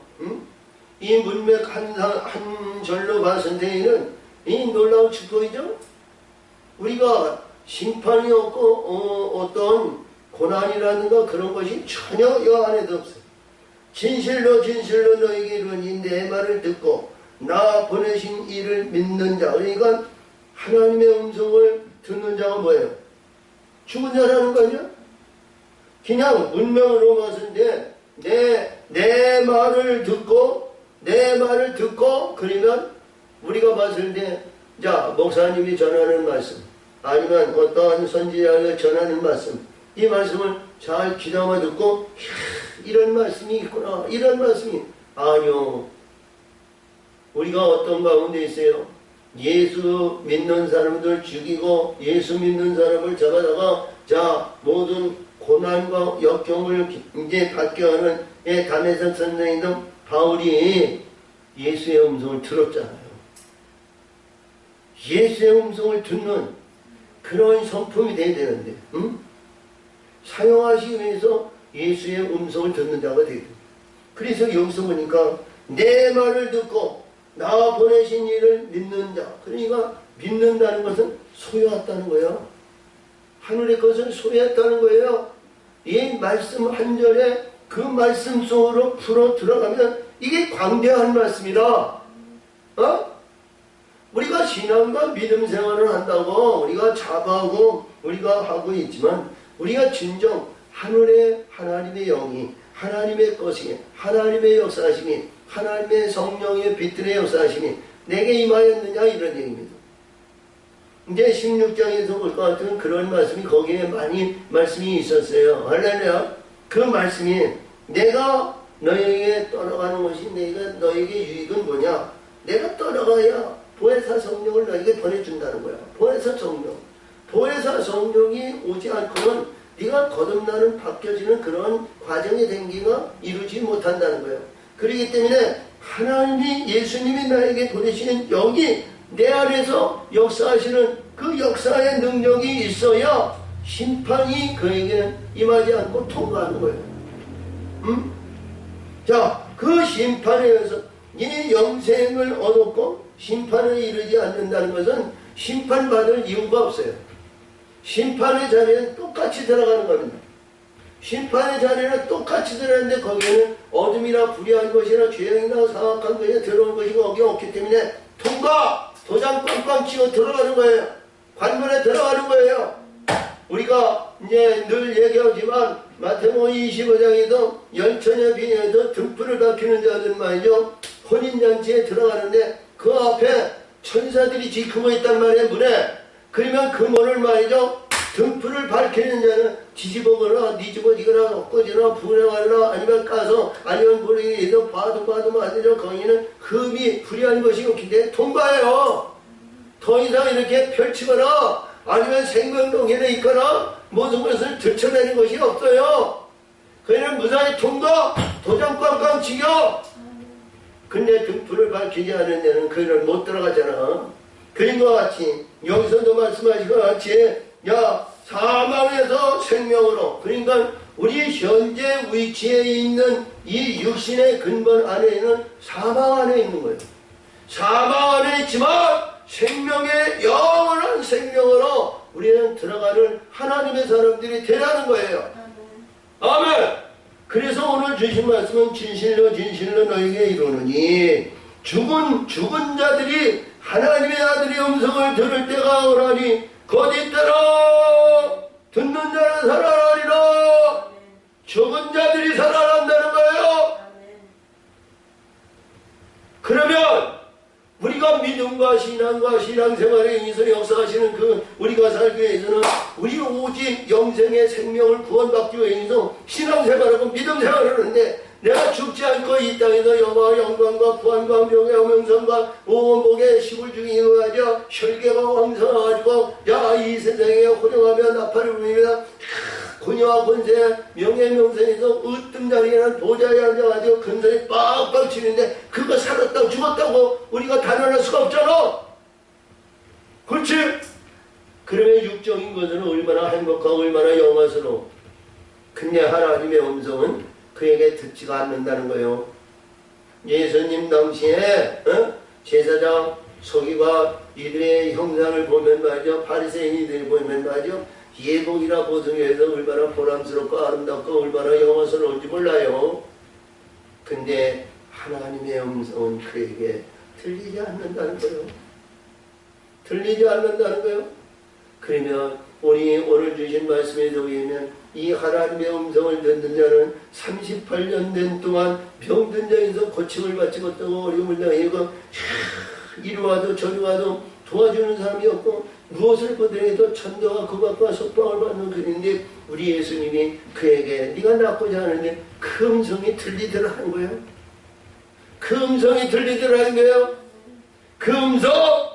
이 문맥 한 절로 봤을 때에는 이 놀라운 축복이죠. 우리가 심판이 없고 어떤 고난이라든가 그런 것이 전혀 여 안에도 없어요. 진실로 진실로 너에게 이르니 내 말을 듣고 나 보내신 이를 믿는 자. 그러니까 하나님의 음성을 듣는 자가 뭐예요? 죽은 자라는 거 아니야? 그냥 문명으로 봤을 때 내 말을 듣고 그러면 우리가 봤을 때 자 목사님이 전하는 말씀 아니면 어떠한 선지자가 전하는 말씀 이 말씀을 잘 귀담아 듣고 이런 말씀이 있구나 이런 말씀이 아니요. 우리가 어떤 가운데 있어요? 예수 믿는 사람들 죽이고 예수 믿는 사람을 잡아다가 자 모든 고난과 역경을 이제 받게 하는 담에서 선생님 바울이 예수의 음성을 들었잖아요. 예수의 음성을 듣는 그런 성품이 돼야 되는데 사용하시기 위해서 예수의 음성을 듣는 자가 되야 돼. 그래서 여기서 보니까 내 말을 듣고 나 보내신 이를 믿는 자. 그러니까 믿는다는 것은 소유했다는 거예요. 하늘의 것을 소유했다는 거예요. 이 말씀 한 절에 그 말씀 속으로 풀어 들어가면 이게 광대한 말씀이다. 우리가 신앙과 믿음 생활을 한다고 우리가 자부하고 우리가 하고 있지만 우리가 진정 하늘의 하나님의 영이 하나님의 것이 하나님의 역사하심이 하나님의 성령의 빛들의 역사하심이 내게 임하였느냐 이런 얘기입니다. 이제 16장에서 볼 것 같은 그런 말씀이 거기에 많이 말씀이 있었어요. 할렐루야. 그 말씀이 내가 너에게 떠나가는 것이 내가 너에게 유익은 뭐냐? 내가 떠나가야 보혜사 성령을 너에게 보내준다는 거야. 보혜사 성령. 보혜사 성령이 오지 않고는 네가 거듭나는 바뀌어지는 그런 과정의 den기가 이루지 못한다는 거예요. 그렇기 때문에 하나님이 예수님이 나에게 보내시는 영이 내 안에서 역사하시는 그 역사의 능력이 있어야 심판이 그에게는 임하지 않고 통과하는 거예요. 자, 그 심판에 의해서 이 영생을 얻었고 심판을 이르지 않는다는 것은 심판받을 이유가 없어요. 심판의 자리에 똑같이 들어가는 겁니다. 심판의 자리는 똑같이 들어가는데 거기에는 어둠이나 불의한 것이나 죄악이나 사악한 것이 들어온 것이 거기 없기 때문에 통과! 도장 꽝꽝 치고 들어가는 거예요. 관문에 들어가는 거예요. 우리가 이제 늘 얘기하지만 마태복음 25장에도 열처녀 빙에서 등불을 밝히는 자들 말이죠. 혼인잔치에 들어가는데 그 앞에 천사들이 지키고 있단 말이에요. 문에. 그러면 그 문을 말이죠. 등불을 밝히는 자는 뒤집어거나 뒤집어지거나 엎어지거나 불행하거나 아니면 까서 아니면 모르겠어 봐도 말이죠. 거기는 흠이 불의한 것이 없기 때문에 통과해요. 더 이상 이렇게 펼치거나 아니면 생명동에는 있거나 모든 것을 들춰내는 것이 없어요. 그는 무사히 통과 도장 꽝꽝 치겨. 근데 등불을 밝히지 않은 데는 그를 못 들어가잖아. 그런 것 같이 여기서도 말씀하신 것 같이 야 사망에서 생명으로 그러니까 우리 현재 위치에 있는 이 육신의 근본 안에는 사망 안에 있는 거예요. 사망 안에 있지만 생명의 영원한 생명으로 우리는 들어가는 하나님의 사람들이 되라는 거예요. 아멘. 그래서 오늘 주신 말씀은 진실로 진실로 너에게 이르노니 죽은 자들이 하나님의 아들의 음성을 들을 때가 오라니 거짓대로 듣는 자는 살아나리라. 죽은 자들이 살아난다는 거예요. 그러면 우리가 믿음과 신앙과 신앙생활에 의해서 역사하시는 그 우리가 살기 위해서는 우리 오직 영생의 생명을 구원받기 위해서 신앙생활하고 믿음생활을 하는데 내가 죽지 않고 이 땅에서 영화와 영광과 부활과 명예와 명성과 오복의 시골 중에 이루어져 혈계가 왕성해가지고 야 이 세상에 호령하며 나팔을 불리며 권위와 권세 명예 명성에서 으뜸 자리에는 보좌에 앉아가지고 근성이 빡빡 치는데 그거 살았다고 죽었다고 우리가 단언할 수가 없잖아. 그렇지? 그러면 육적인 것은 얼마나 행복하고 얼마나 영화스러워. 근데 하나님의 음성은 그에게 듣지가 않는다는 거예요. 예수님 당시에 제사장 서기관 이들의 형상을 보면 말이죠. 바리새인이들이 보면 말이죠. 예복이라 보성해서 얼마나 보람스럽고 아름답고 얼마나 영화스러운지 몰라요. 근데 하나님의 음성은 그에게 들리지 않는다는 거예요. 들리지 않는다는 거예요. 그러면 우리 오늘 주신 말씀에 보면 이 하나님의 음성을 듣는 자는 38년 된 동안 병든 자에서 고침을 받지 못하고 어려움을 당하고 이리 와도 저리 와도 도와주는 사람이 없고 무엇을 보더라도 천도와 구박과 속박을 받는 그인데 우리 예수님이 그에게 네가 낫고자 하는데 그 음성이 들리더라 하는 거예요. 그 음성이 들리더라 하는 거예요. 그 음성!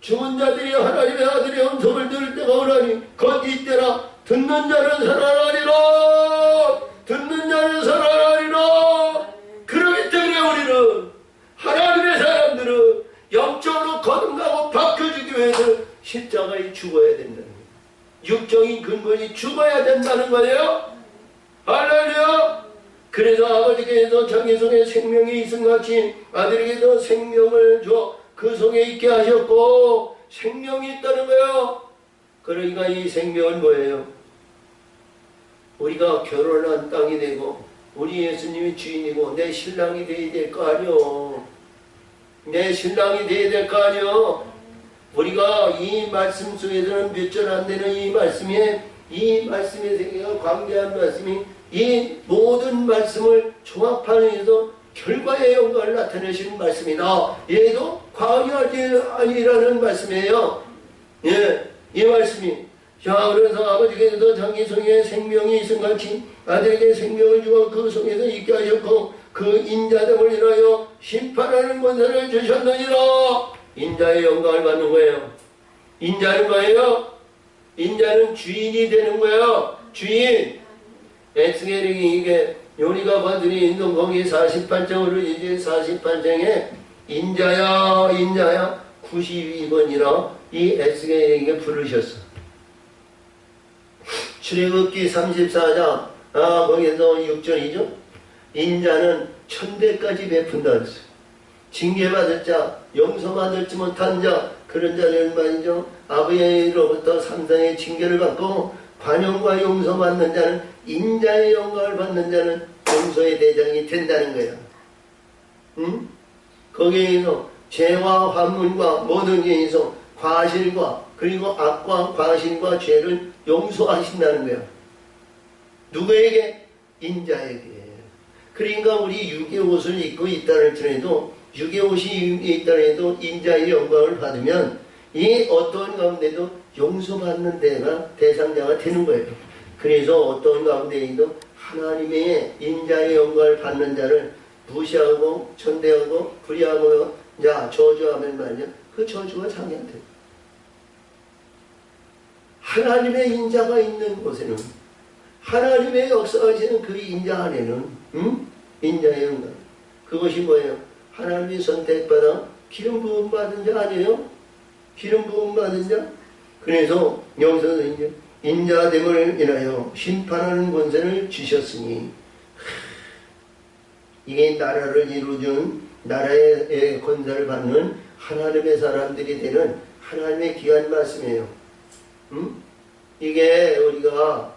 죽은 자들이 하나님의 아들의 음성을 들을 때가 오라니 곧 이때라 듣는 자는 살아나리라. 듣는 자는 살아나리라. 그러기 때문에 우리는 하나님의 사람들은 영적으로 거듭나고 바뀌어주기 위해서 십자가에 죽어야 된다는 거예요. 육적인 근본이 죽어야 된다는 거예요. 할렐루야. 그래서 아버지께서 자기 속에 생명이 있음같이 아들에게도 생명을 줘 그 속에 있게 하셨고 생명이 있다는 거예요. 그러니까 이 생명은 뭐예요? 우리가 결혼한 땅이 되고 우리 예수님이 주인이고 내 신랑이 되어야 될 거 아니요. 내 신랑이 되어야 될 거 아니요. 우리가 이 말씀 속에서는 몇 절 안 되는 이 말씀의 세계가 광대한 말씀이 이 모든 말씀을 종합하면서 결과의 영광을 나타내시는 말씀이나 얘도 과하지 아니라는 말씀이에요. 예, 이 말씀이 자 그래서 아버지께서 자기 속에 생명이 있음같이 아들에게 생명을 주어 그 속에서 있게 하셨고 그 인자됨을 인하여 심판하는 권세를 주셨느니라. 인자의 영광을 받는 거예요. 인자는 뭐예요? 인자는 주인이 되는 거예요. 주인. 엑스게릭이 이게 요리가 받으니 인도 거기 48장으로 이제 48장에 인자야 92번이라 이 엑스게릭에게 부르셨어. 출애굽기 34장 거기서 6절이죠. 인자는 천대까지 베푼다 그랬어요. 징계받을 자, 용서받지 못한 자, 그런 자들은 말이죠. 아버지로부터 삼상의 징계를 받고 관용과 용서받는 자는 인자의 영광을 받는 자는 용서의 대장이 된다는 거야. 응? 거기에서 죄와 환문과 모든 죄에서 과실과 그리고 악과 과실과 죄를 용서하신다는 거야. 누구에게? 인자에게. 그러니까 우리 육의 옷을 입고 있다 할지라도 육의 옷이 있다 해도 인자의 영광을 받으면 이 어떤 가운데도 용서받는 데가 대상자가 되는 거예요. 그래서 어떤 가운데에도 하나님의 인자의 영광을 받는 자를 무시하고 천대하고 불의하고 자 저주하면 말이야 그 저주가 자기한테 하나님의 인자가 있는 곳에는 하나님의 역사하시는 그 인자 안에는 인자의 영광 그것이 뭐예요? 하나님이 선택받아 기름 부음 받은 자 아니에요? 기름 부음 받은 자? 그래서 여기서 이제 인자됨을 인하여 심판하는 권세를 주셨으니 이게 나라를 이루어준 나라의 권세를 받는 하나님의 사람들이 되는 하나님의 귀한 말씀이에요. 이게 우리가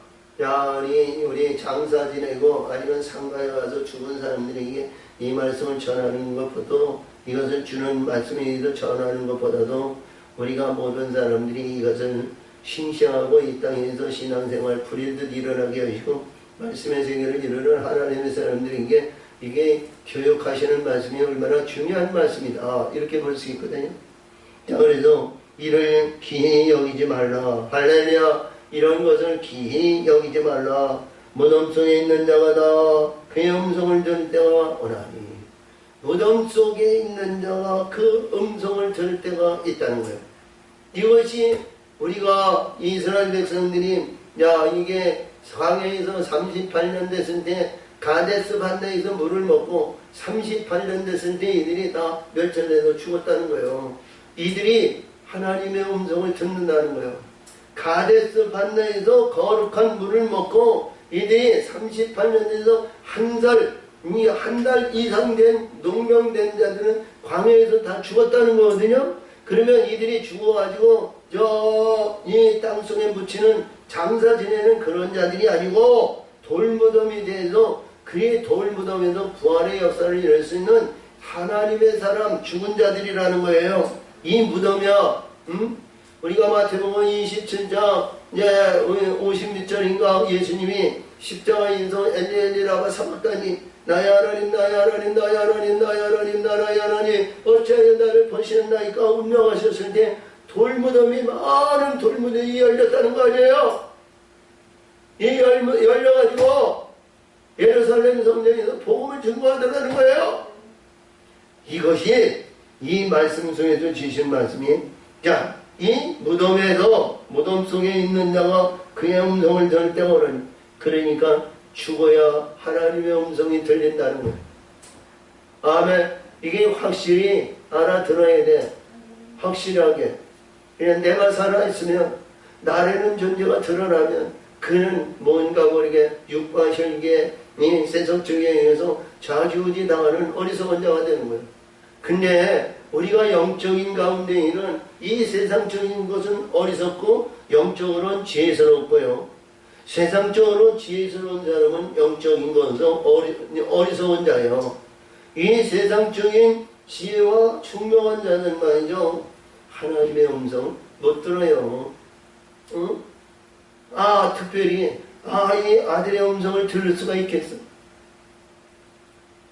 우리 장사 지내고 아니면 상가에 가서 죽은 사람들에게 이 말씀을 전하는 것보다 이것을 주는 말씀을 전하는 것보다도 우리가 모든 사람들이 이것을 신시하고 이 땅에서 신앙생활 불일듯 일어나게 하시고 말씀의 세계를 이루는 하나님의 사람들에게 이게 교육하시는 말씀이 얼마나 중요한 말씀이다 이렇게 볼 수 있거든요. 자 그래서 이를 기히 여기지 말라. 할렐루야. 이런 것을 기히 여기지 말라. 무덤 속에 있는 자가 다 그의 음성을 들을 때가 오나니 무덤 속에 있는 자가 그 음성을 들을 때가 있다는 거예요. 이것이 우리가 이스라엘 백성들이 이게 광야에서 38년 됐을 때 가데스 반네에서 물을 먹고 38년 됐을 때 이들이 다 멸절 돼서 죽었다는 거예요. 이들이 하나님의 음성을 듣는다는 거예요. 가데스 반네에서 거룩한 물을 먹고 이들이 38년에서 한 달 이상 된 농명된 자들은 광야에서 다 죽었다는 거거든요. 그러면 이들이 죽어가지고 이 땅속에 묻히는 장사 지내는 그런 자들이 아니고 돌무덤이 돼서 그의 돌무덤에서 부활의 역사를 이룰 수 있는 하나님의 사람 죽은 자들이라는 거예요. 이 무덤이야. 우리가 마태복음 27장 56절인가 예수님이 십자가 인성 엘리엘리라가 사박다니 나의 하나님 나의 하나님 나의 하나님 나의 하나님 나의 하나님 어찌하여 나를 버리셨나이까 운명하셨을 때 돌무덤이 많은 돌무덤이 열렸다는 거 아니에요. 이 열려가지고 예루살렘 성전에서 복음을 증거하더라는 거예요. 이것이 이 말씀 속에서 주신 말씀이 자, 이 무덤에서 무덤 속에 있는 자가 그의 음성을 들을 때가 오르니 그러니까 죽어야 하나님의 음성이 들린다는 거예요. 아멘. 이게 확실히 알아들어야 돼. 확실하게. 그냥 내가 살아있으면 나라는 존재가 드러나면 그는 뭔가 모르게 육과 혈기에 이 세속적에 의해서 좌지우지 당하는 어리석은 자가 되는 거예요. 근데 우리가 영적인 가운데 있는 이 세상적인 것은 어리석고 영적으로는 지혜스럽고요. 세상적으로 지혜스러운 사람은 영적인 것은 어리석은 자예요. 이 세상적인 지혜와 충명한 자는 말이죠. 하나님의 음성 못 들어요. 응? 특별히 이 아들의 음성을 들을 수가 있겠어.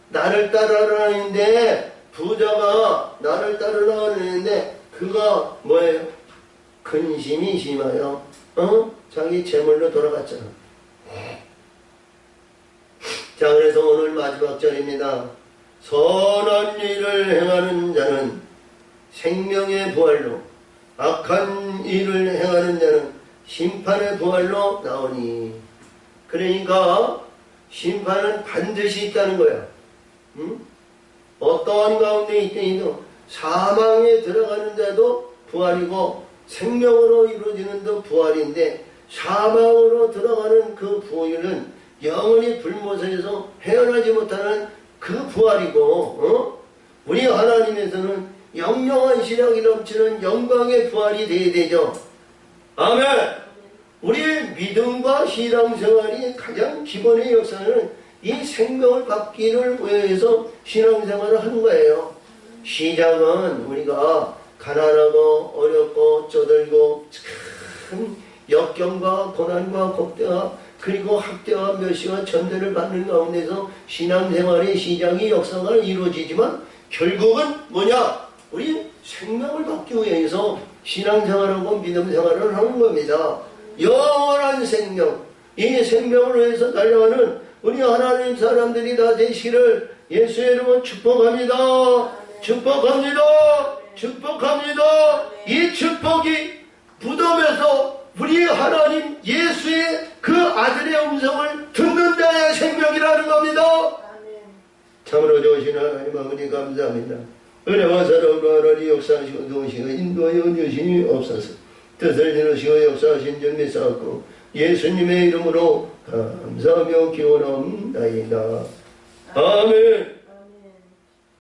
나를 따르라는데 부자가 나를 따르라는데 그가 뭐예요? 근심이 심하여 자기 재물로 돌아갔잖아. 자, 그래서 오늘 마지막 절입니다. 선한 일을 행하는 자는 생명의 부활로 악한 일을 행하는 자는 심판의 부활로 나오니. 그러니까 심판은 반드시 있다는 거야. 어떠한 가운데 있더니도 사망에 들어가는 자도 부활이고 생명으로 이루어지는 도 부활인데 사망으로 들어가는 그 부활은 영원히 불못에서 헤어나지 못하는 그 부활이고 우리 하나님에서는 영영한 신앙이 넘치는 영광의 부활이 되어야 되죠. 아멘. 우리의 믿음과 신앙생활이 가장 기본의 역사는 이 생명을 받기를 위해서 신앙생활을 하는 거예요. 시작은 우리가 가난하고 어렵고 쪼들고 참 역경과 고난과 곡대와 그리고 학대와 멸시와 전대를 받는 가운데서 신앙생활의 시작이 역사가 이루어지지만 결국은 뭐냐? 우리 생명을 받기 위해서 신앙생활하고 믿음생활을 하는 겁니다. 영원한 생명, 이 생명을 위해서 달려가는 우리 하나님 사람들이 다 되시기를 예수의 이름으로 축복합니다. 축복합니다. 축복합니다. 이 축복이 무덤에서 우리 하나님 예수의 그 아들의 음성을 듣는 자의 생명이라는 겁니다. 참으로 좋으신 하나님 아버지 감사합니다. 은혜와 사랑으로 하나님 역사하시고 도우시고 인도하여 주시니 없사서 뜻을 이루시고 역사하신 줄 믿사옵고 예수님의 이름으로 감사하며 기원합나이다. 아멘.